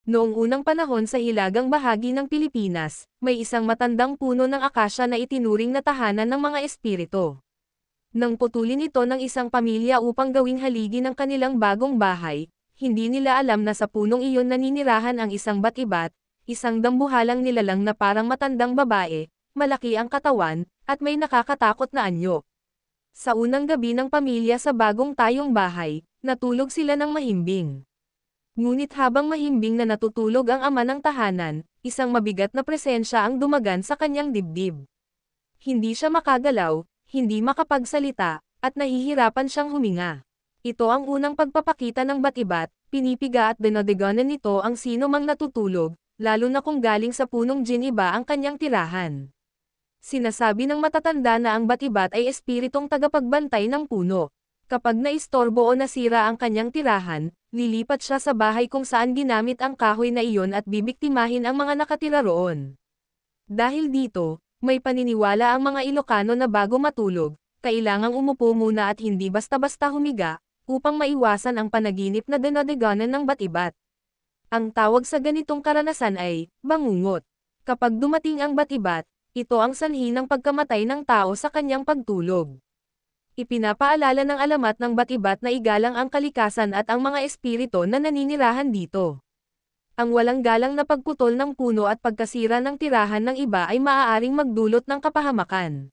Noong unang panahon sa hilagang bahagi ng Pilipinas, may isang matandang puno ng akasya na itinuring na tahanan ng mga espiritu. Nang putulin ito ng isang pamilya upang gawing haligi ng kanilang bagong bahay, hindi nila alam na sa punong iyon naninirahan ang isang bat-ibat, isang dambuhalang nilalang na parang matandang babae, malaki ang katawan, at may nakakatakot na anyo. Sa unang gabi ng pamilya sa bagong tayong bahay, natulog sila ng mahimbing. Ngunit habang mahimbing na natutulog ang ama ng tahanan, isang mabigat na presensya ang dumagan sa kanyang dibdib. Hindi siya makagalaw, hindi makapagsalita, at nahihirapan siyang huminga. Ito ang unang pagpapakita ng bat-ibat, pinipiga at dinadiganan nito ang sino mang natutulog, lalo na kung galing sa punong jin iba ang kanyang tirahan. Sinasabi ng matatanda na ang bat-ibat ay espiritong tagapagbantay ng puno. Kapag naistorbo o nasira ang kanyang tirahan, lilipat siya sa bahay kung saan ginamit ang kahoy na iyon at bibiktimahin ang mga nakatira roon. Dahil dito, may paniniwala ang mga Ilocano na bago matulog, kailangang umupo muna at hindi basta-basta humiga, upang maiwasan ang panaginip na dinadiganan ng bat-ibat. Ang tawag sa ganitong karanasan ay, bangungot. Kapag dumating ang bat-ibat, ito ang sanhi ng pagkamatay ng tao sa kanyang pagtulog. Ipinapaalala ng alamat ng bat-ibat na igalang ang kalikasan at ang mga espiritu na naninirahan dito. Ang walang galang na pagputol ng puno at pagkasira ng tirahan ng iba ay maaaring magdulot ng kapahamakan.